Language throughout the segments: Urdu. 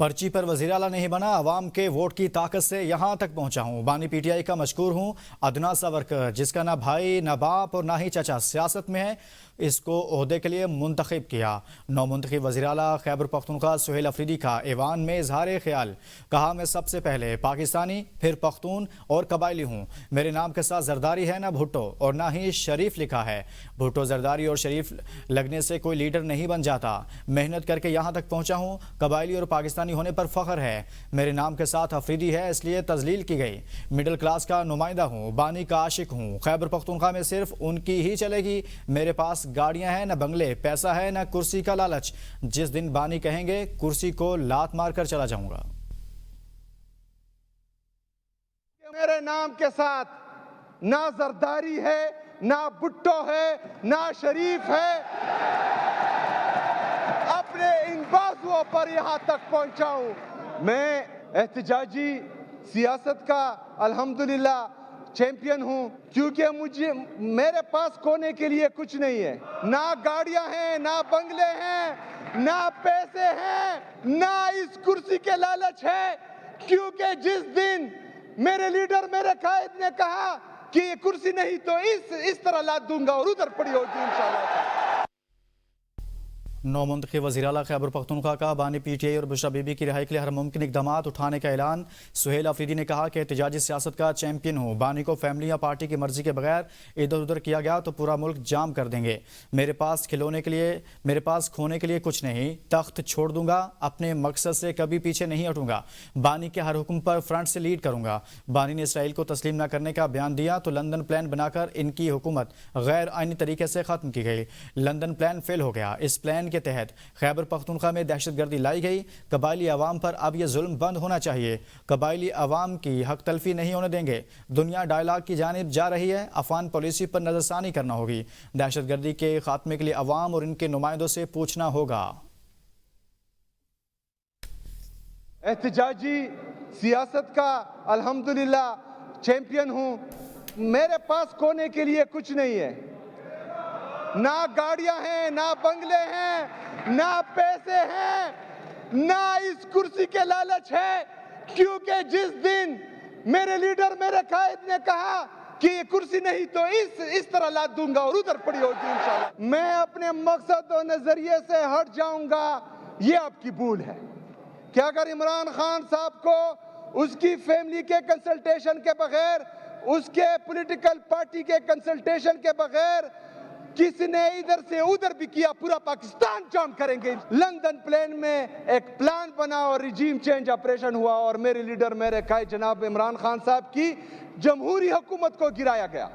پرچی پر وزیراعلیٰ نہیں بنا، عوام کے ووٹ کی طاقت سے یہاں تک پہنچا ہوں۔ بانی پی ٹی آئی کا مشکور ہوں۔ ادنا ساورکر، جس کا نہ بھائی نہ باپ اور نہ ہی چچا سیاست میں ہے، اس کو عہدے کے لیے منتخب کیا۔ نو منتخب وزیراعلیٰ خیبر پختونخوا سہیل افریدی کا ایوان میں اظہار خیال، کہا میں سب سے پہلے پاکستانی، پھر پختون اور قبائلی ہوں۔ میرے نام کے ساتھ زرداری ہے نہ بھٹو اور نہ ہی شریف لکھا ہے۔ بھٹو، زرداری اور شریف لگنے سے کوئی لیڈر نہیں بن جاتا۔ محنت کر کے یہاں تک پہنچا ہوں۔ قبائلی اور پاکستانی ہونے پر فخر ہے۔ میرے نام کے ساتھ افریدی ہے، اس لیے تذلیل کی گئی۔ مڈل کلاس کا نمائندہ ہوں، بانی کا عاشق ہوں۔ خیبر پختونخوا میں صرف ان کی ہی چلے گی۔ میرے پاس گاڑیاں ہیں نہ بنگلے، پیسہ ہے نہ کرسی کا لالچ۔ جس دن بانی کہیں گے کرسی کو لات مار کر چلا جاؤں گا۔ میرے نام کے ساتھ نہ زرداری ہے، نہ بھٹو ہے، نہ شریف ہے۔ اپنے ان بازوؤں پر یہاں تک پہنچا ہوں۔ میں احتجاجی سیاست کا الحمدللہ چیمپئن ہوں، کیونکہ میرے پاس کھونے کے لیے کچھ نہیں ہے۔ نہ گاڑیاں ہیں، نہ بنگلے ہیں، نہ پیسے ہیں، نہ اس کرسی کے لالچ ہے، کیونکہ جس دن میرے لیڈر، میرے قائد نے کہا کہ یہ کرسی نہیں تو اس طرح لاد دوں گا اور ادھر پڑی ہوگی انشاءاللہ۔ نو منتخب وزیراعلیٰ خیبر پختونخوا کا بانی پی ٹی آئی اور بشرا بی بی کی رہائی کے لیے ہر ممکن اقدامات اٹھانے کا اعلان۔ سہیل افریدی نے کہا کہ احتجاجی سیاست کا چیمپئن ہوں۔ بانی کو فیملی یا پارٹی کی مرضی کے بغیر ادھر ادھر کیا گیا تو پورا ملک جام کر دیں گے۔ میرے پاس کھونے کے لیے کچھ نہیں، تخت چھوڑ دوں گا، اپنے مقصد سے کبھی پیچھے نہیں ہٹوں گا۔ بانی کے ہر حکم پر فرنٹ سے لیڈ کروں گا۔ بانی نے اسرائیل کو تسلیم نہ کرنے کا بیان دیا تو لندن پلان بنا کر ان کی حکومت غیر آئینی طریقے سے ختم کی گئی۔ لندن پلان فیل ہو گیا۔ اس پلان کے تحت خیبر پختونخوا میں دہشت گردی لائی گئی۔ قبائلی عوام پر اب یہ ظلم بند ہونا چاہیے۔ قبائلی عوام کی حق تلفی نہیں ہونے دیں گے۔ دنیا ڈائیلاگ کی جانب جا رہی ہے، افغان پالیسی پر نظر ثانی کرنا ہوگی۔ دہشت گردی کے خاتمے کے لیے عوام اور ان کے نمائندوں سے پوچھنا ہوگا۔ احتجاجی سیاست کا الحمدللہ چیمپئن ہوں۔ میرے پاس کھونے کے لیے کچھ نہیں ہے۔ نہ گاڑیاں ہیں، نہ بنگلے ہیں، نہ پیسے ہیں، نہ اس کرسی کے لالچ ہے، کیونکہ جس دن میرے لیڈر، میرے قائد نے کہا کہ یہ کرسی نہیں تو اس طرح لاد دوں گا اور ادھر پڑی ہوگی انشاءاللہ۔ میں اپنے مقصد و نظریے سے ہٹ جاؤں گا، یہ آپ کی بھول ہے کہ اگر عمران خان صاحب کو اس کی فیملی کے کنسلٹیشن کے بغیر، اس کے پولیٹیکل پارٹی کے کنسلٹیشن کے بغیر کسی نے ادھر سے ادھر بھی کیا، پورا پاکستان جام کریں گے۔ لندن پلان میں ایک پلان بنا اور ریجیم چینج آپریشن ہوا اور میرے لیڈر، میرے قائد جناب عمران خان صاحب کی جمہوری حکومت کو گرایا گیا۔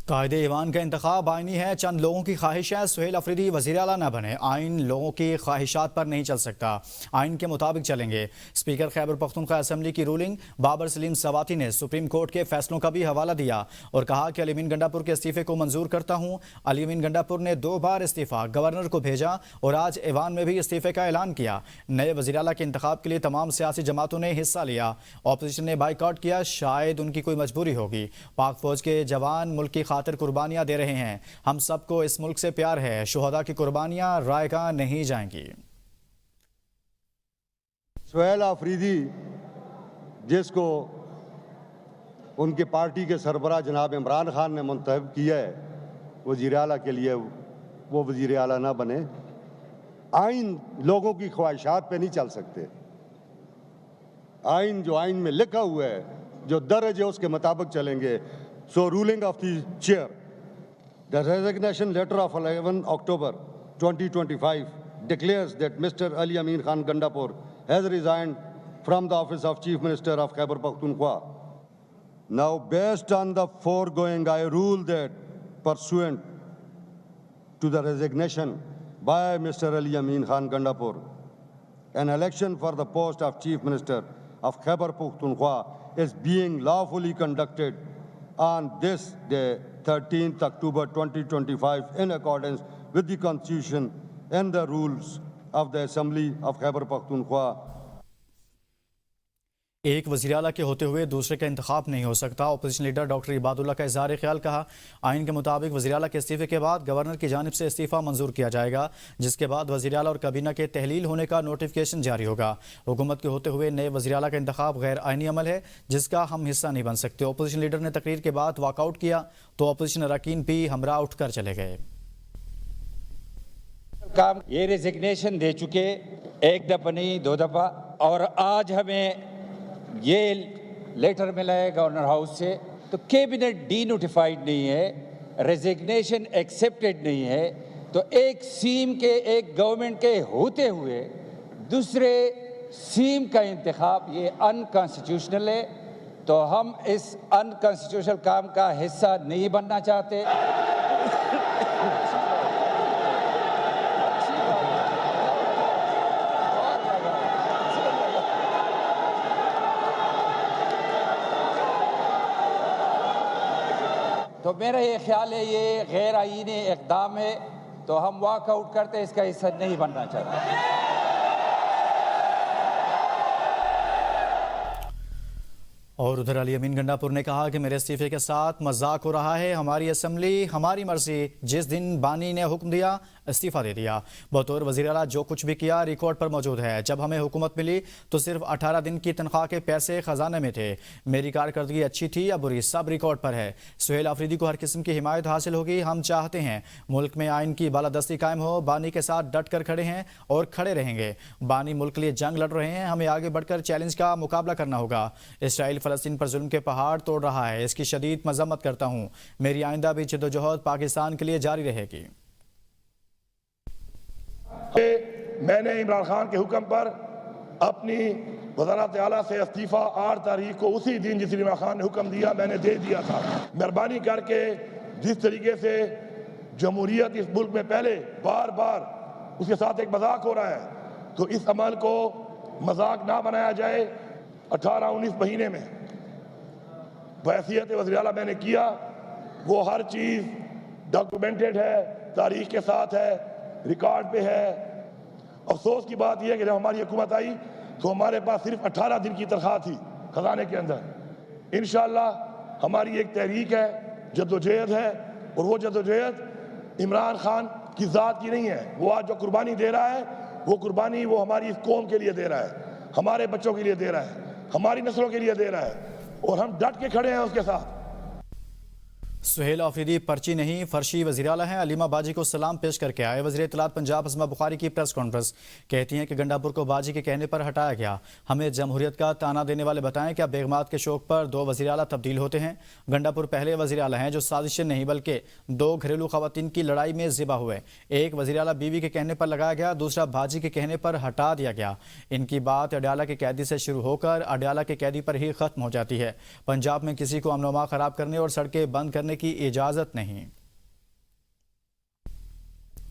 قائد ایوان کا انتخاب آئینی ہے، چند لوگوں کی خواہش ہے سہیل افریدی وزیراعلیٰ نہ بنے۔ آئین لوگوں کی خواہشات پر نہیں چل سکتا، آئین کے مطابق چلیں گے۔ اسپیکر خیبر پختونخوا اسمبلی کی رولنگ بابر سلیم سواتی نے سپریم کورٹ کے فیصلوں کا بھی حوالہ دیا اور کہا کہ علی امین گنڈا پور کے استعفے کو منظور کرتا ہوں۔ علی امین گنڈا پور نے 2 بار استعفیٰ گورنر کو بھیجا اور آج ایوان میں بھی استعفے کا اعلان کیا۔ نئے وزیراعلیٰ کے انتخاب کے لیے تمام سیاسی جماعتوں نے حصہ لیا۔ اپوزیشن نے بائیکاٹ کیا، شاید ان کی کوئی مجبوری ہوگی۔ پاک فوج کے جوان ملک کی خاطر قربانیاں دے رہے ہیں۔ ہم سب کو اس ملک سے پیار ہے۔ شہداء کی قربانیاں رائے گاہ نہیں جائیں گی۔ سہیل افریدی، جس کو ان کی پارٹی کے سربراہ جناب عمران خان نے منتخب کیا ہے وزیر اعلیٰ کے لیے، وہ وزیر اعلیٰ نہ بنے۔ آئین لوگوں کی خواہشات پہ نہیں چل سکتے۔ آئین جو آئین میں لکھا ہوا ہے، جو درج ہے، اس کے مطابق چلیں گے۔ So ruling of the chair, the resignation letter of 11 October 2025 declares that Mr. Ali Amin Khan Gandapur has resigned from the office of Chief Minister of Khyber Pakhtunkhwa. Now, based on the foregoing, I rule that pursuant to the resignation by Mr. Ali Amin Khan Gandapur, an election for the post of Chief Minister of Khyber Pakhtunkhwa is being lawfully conducted on this day, 13th October 2025, in accordance with the Constitution and the rules of the Assembly of Khyber Pakhtunkhwa. ایک وزیراعلیٰ کے ہوتے ہوئے دوسرے کا انتخاب نہیں ہو سکتا، اپوزیشن لیڈر ڈاکٹر عباد اللہ کا اظہار خیال کہا۔ آئین کے مطابق وزیراعلیٰ کے استعفے کے بعد گورنر کی جانب سے استعفیٰ منظور کیا جائے گا، جس کے بعد وزیراعلیٰ اور کابینہ کے تحلیل ہونے کا نوٹیفکیشن جاری ہوگا۔ حکومت کے ہوتے ہوئے نئے وزیراعلیٰ کا انتخاب غیر آئینی عمل ہے جس کا ہم حصہ نہیں بن سکتے۔ اپوزیشن لیڈر نے تقریر کے بعد واک آؤٹ کیا تو اپوزیشن اراکین بھی ہمراہ اٹھ کر چلے گئے۔ یہ ریزگنیشن دے چکے، ایک دفعہ نہیں دو دفعہ، اور آج ہمیں یہ لیٹر ملا ہے گورنر ہاؤس سے، تو کیبنٹ ڈی نوٹیفائڈ نہیں ہے، ریزگنیشن ایکسیپٹڈ نہیں ہے، تو ایک سیم کے ایک گورنمنٹ کے ہوتے ہوئے دوسرے سیم کا انتخاب یہ انکانسٹیٹیوشنل ہے، تو ہم اس انکانسٹیٹیوشنل کام کا حصہ نہیں بننا چاہتے۔ تو میرا یہ خیال ہے یہ غیر آئینی اقدام ہے، تو ہم واک آؤٹ کرتے، اس کا حصہ نہیں بننا چاہتے۔ اور ادھر علی امین گنڈا پور نے کہا کہ میرے استعفے کے ساتھ مذاق ہو رہا ہے، ہماری اسمبلی ہماری مرضی، جس دن بانی نے حکم دیا استعفیٰ دے دیا۔ بطور وزیر اعلیٰ جو کچھ بھی کیا ریکارڈ پر موجود ہے۔ جب ہمیں حکومت ملی تو صرف 18 دن کی تنخواہ کے پیسے خزانے میں تھے، میری کارکردگی اچھی تھی یا بری سب ریکارڈ پر ہے۔ سہیل آفریدی کو ہر قسم کی حمایت حاصل ہوگی، ہم چاہتے ہیں ملک میں آئین کی بالادستی قائم ہو، بانی کے ساتھ ڈٹ کر کھڑے ہیں اور کھڑے رہیں گے۔ بانی ملک کے لیے جنگ لڑ رہے ہیں، ہمیں آگے بڑھ کر چیلنج کا مقابلہ کرنا ہوگا۔ اسرائیل فلسطین پر ظلم کے پہاڑ توڑ رہا ہے، اس کی شدید مذمت کرتا ہوں، میری آئندہ بھی جدوجہد پاکستان کے لیے جاری رہے گی۔ میں نے عمران خان کے حکم پر اپنی وزارت اعلیٰ سے استعفیٰ 8 تاریخ کو اسی دن جس عمران خان نے حکم دیا میں نے دے دیا تھا۔ مہربانی کر کے جس طریقے سے جمہوریت اس ملک میں پہلے بار بار اس کے ساتھ ایک مذاق ہو رہا ہے، تو اس عمل کو مذاق نہ بنایا جائے۔ 18-19 مہینے میں بحیثیت وزیر اعلیٰ میں نے کیا، وہ ہر چیز ڈاکومنٹڈ ہے، تاریخ کے ساتھ ہے، ریکارڈ پہ ہے۔ افسوس کی بات یہ ہے کہ جب ہماری حکومت آئی تو ہمارے پاس صرف 18 دن کی تنخواہ تھی خزانے کے اندر۔ انشاءاللہ ہماری ایک تحریک ہے، جدوجہد ہے، اور وہ جدوجہد عمران خان کی ذات کی نہیں ہے۔ وہ آج جو قربانی دے رہا ہے وہ قربانی وہ ہماری اس قوم کے لیے دے رہا ہے، ہمارے بچوں کے لیے دے رہا ہے، ہماری نسلوں کے لیے دے رہا ہے، اور ہم ڈٹ کے کھڑے ہیں اس کے ساتھ۔ سہیل آفریدی پرچی نہیں فرشی وزیراعلیٰ ہیں، علیمہ باجی کو سلام پیش کر کے آئے۔ وزیر اطلاعات پنجاب اسما بخاری کی پریس کانفرنس، کہتی ہیں کہ گنڈا پور کو باجی کے کہنے پر ہٹایا گیا، ہمیں جمہوریت کا تانا دینے والے بتائیں کیا بیگمات کے شوق پر 2 وزیر اعلیٰ تبدیل ہوتے ہیں؟ گنڈا پور پہلے وزیر اعلیٰ ہیں جو سازشیں نہیں بلکہ 2 گھریلو خواتین کی لڑائی میں ذبح ہوئے، ایک وزیر اعلیٰ بیوی کے کہنے پر لگایا گیا، دوسرا باجی کے کہنے پر ہٹا دیا گیا۔ ان کی بات اڈیالہ کے قیدی سے شروع ہو کر اڈیالہ کے قیدی پر ہی ختم ہو جاتی ہے۔ پنجاب میں کسی کو امن و امان خراب کرنے اور سڑکیں بند کرنے کی اجازت نہیں۔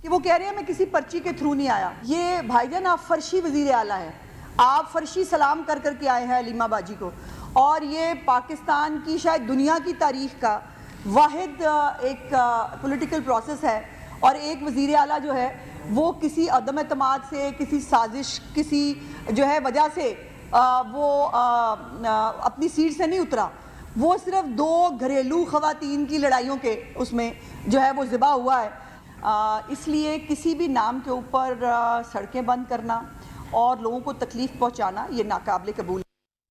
کہ وہ کہہ رہے ہیں میں کسی پرچی کے تھرو نہیں آیا۔ یہ بھائی جان آپ فرشی وزیر اعلیٰ ہیں، آپ فرشی سلام کر کر کے آئے ہیں علیمہ باجی کو، اور یہ پاکستان کی شاید دنیا کی تاریخ کا واحد ایک پولیٹیکل پروسیس ہے، اور ایک وزیر اعلیٰ جو ہے وہ کسی عدم اعتماد سے، کسی سازش، کسی جو ہے وجہ سے وہ اپنی سیٹ سے نہیں اترا، وہ صرف 2 گھریلو خواتین کی لڑائیوں کے اس میں جو ہے وہ ذبح ہوا ہے۔ اس لیے کسی بھی نام کے اوپر سڑکیں بند کرنا اور لوگوں کو تکلیف پہنچانا یہ ناقابل قبول ہے۔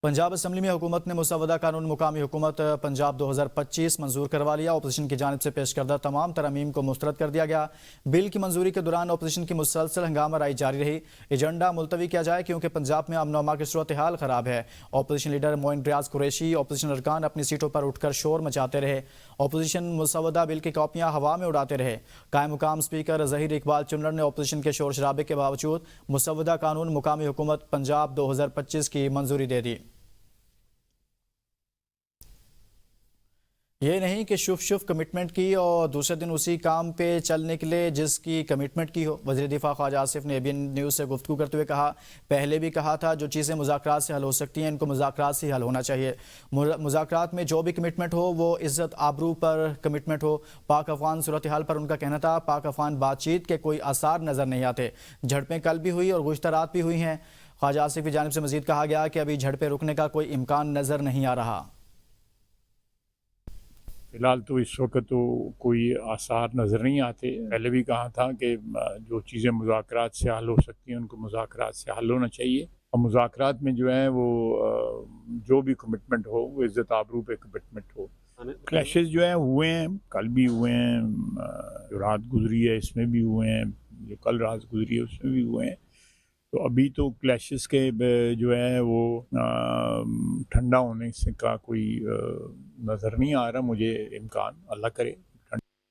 پنجاب اسمبلی میں حکومت نے مسودہ قانون مقامی حکومت پنجاب 2025 منظور کروا لیا۔ اپوزیشن کی جانب سے پیش کردہ تمام ترامیم کو مسترد کر دیا گیا۔ بل کی منظوری کے دوران اپوزیشن کی مسلسل ہنگامہ رائی جاری رہی، ایجنڈا ملتوی کیا جائے کیونکہ پنجاب میں امن و امان کی صورتحال خراب ہے۔ اپوزیشن لیڈر معین ریاض قریشی، اپوزیشن ارکان اپنی سیٹوں پر اٹھ کر شور مچاتے رہے، اپوزیشن مسودہ بل کی کاپیاں ہوا میں اڑاتے رہے۔ قائم مقام اسپیکر ظہیر اقبال چنر نے اپوزیشن کے شور شرابے کے باوجود مسودہ قانون مقامی حکومت پنجاب 2025 کی منظوری دے دی۔ یہ نہیں کہ شف کمٹمنٹ کی اور دوسرے دن اسی کام پہ چلنے کے لیے جس کی کمٹمنٹ کی ہو۔ وزیر دفاع خواجہ آصف نے ABN نیوز سے گفتگو کرتے ہوئے کہا، پہلے بھی کہا تھا جو چیزیں مذاکرات سے حل ہو سکتی ہیں ان کو مذاکرات سے حل ہونا چاہیے۔ مذاکرات میں جو بھی کمٹمنٹ ہو وہ عزت آبرو پر کمٹمنٹ ہو۔ پاک افغان صورتحال پر ان کا کہنا تھا، پاک افغان بات چیت کے کوئی آثار نظر نہیں آتے، جھڑپیں کل بھی ہوئی اور گزشتہ رات بھی ہوئی ہیں۔ خواجہ آصف کی جانب سے مزید کہا گیا کہ ابھی جھڑپیں رکنے کا کوئی امکان نظر نہیں آ رہا۔ فی الحال تو اس وقت تو کوئی آثار نظر نہیں آتے۔ پہلے بھی کہا تھا کہ جو چیزیں مذاکرات سے حل ہو سکتی ہیں ان کو مذاکرات سے حل ہونا چاہیے، اور مذاکرات میں جو ہے وہ جو بھی کمٹمنٹ ہو وہ عزت آبرو پہ کمٹمنٹ ہو۔ کلیشز جو ہیں ہوئے ہیں، کل بھی ہوئے ہیں، جو رات گزری ہے اس میں بھی ہوئے ہیں، جو کل رات گزری ہے اس میں بھی ہوئے ہیں۔ تو ابھی تو کلیشز کے جو ہے وہ ٹھنڈا ہونے سے کا کوئی نظر نہیں آ رہا مجھے امکان، اللہ کرے۔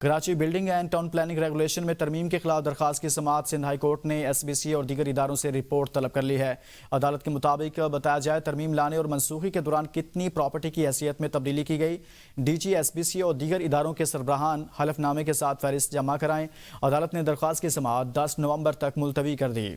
Karachi building and town planning regulation میں ترمیم کے خلاف درخواست کی سماعت سندھ ہائی کورٹ نے ایس بی سی اور دیگر اداروں سے رپورٹ طلب کر لی ہے۔ عدالت کے مطابق بتایا جائے ترمیم لانے اور منسوخی کے دوران کتنی پراپرٹی کی حیثیت میں تبدیلی کی گئی۔ D G S B C اور دیگر اداروں کے سربراہان حلف نامے کے ساتھ فہرست جمع کرائیں۔ عدالت نے درخواست کی سماعت 10 نومبر تک ملتوی کر دی۔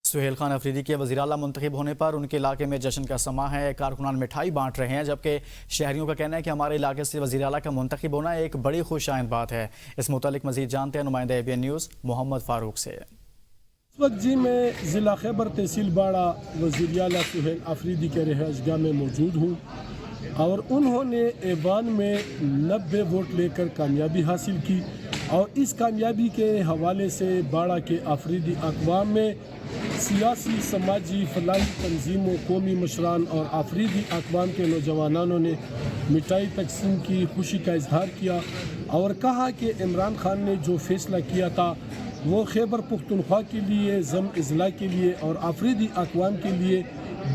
سہیل خان افریدی کے وزیر اعلیٰ منتخب ہونے پر ان کے علاقے میں جشن کا سماں ہے۔ کارکنان مٹھائی بانٹ رہے ہیں، جبکہ شہریوں کا کہنا ہے کہ ہمارے علاقے سے وزیر اعلیٰ کا منتخب ہونا ایک بڑی خوش آئند بات ہے۔ اس متعلق مزید جانتے ہیں نمائندہ ABN نیوز محمد فاروق سے۔ اس وقت میں ضلع خیبر تحصیل باڑہ وزیر اعلیٰ سہیل افریدی کے رہائش گاہ میں موجود ہوں، اور انہوں نے ایوان میں 90 ووٹ لے کر کامیابی حاصل کی، اور اس کامیابی کے حوالے سے باڑہ کے افریدی اقوام میں سیاسی، سماجی، فلاحی تنظیموں، قومی مشران اور افریدی اقوام کے نوجوانوں نے مٹھائی تقسیم کی، خوشی کا اظہار کیا اور کہا کہ عمران خان نے جو فیصلہ کیا تھا وہ خیبر پختونخوا کے لیے، ضم اضلاع کے لیے اور افریدی اقوام کے لیے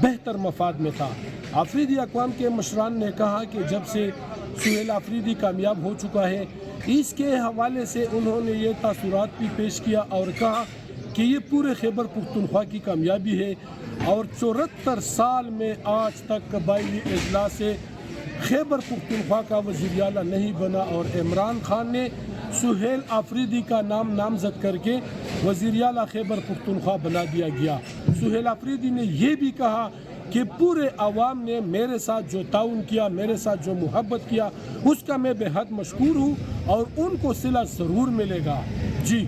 بہتر مفاد میں تھا۔ افریدی اقوام کے مشران نے کہا کہ جب سے سہیل افریدی کامیاب ہو چکا ہے، اس کے حوالے سے انہوں نے یہ تاثرات بھی پیش کیا اور کہا کہ یہ پورے خیبر پختونخوا کی کامیابی ہے، اور 74 سال میں آج تک قبائلی اضلاع سے خیبر پختونخوا کا وزیر اعلیٰ نہیں بنا، اور عمران خان نے سہیل افریدی کا نام نامزد کر کے وزیر اعلیٰ خیبر پختونخوا بنا دیا گیا۔ سہیل افریدی نے یہ بھی کہا کہ پورے عوام نے میرے ساتھ جو تعاون کیا، میرے ساتھ جو محبت کیا، اس کا میں بے حد مشکور ہوں، اور ان کو صلہ ضرور ملے گا۔ جی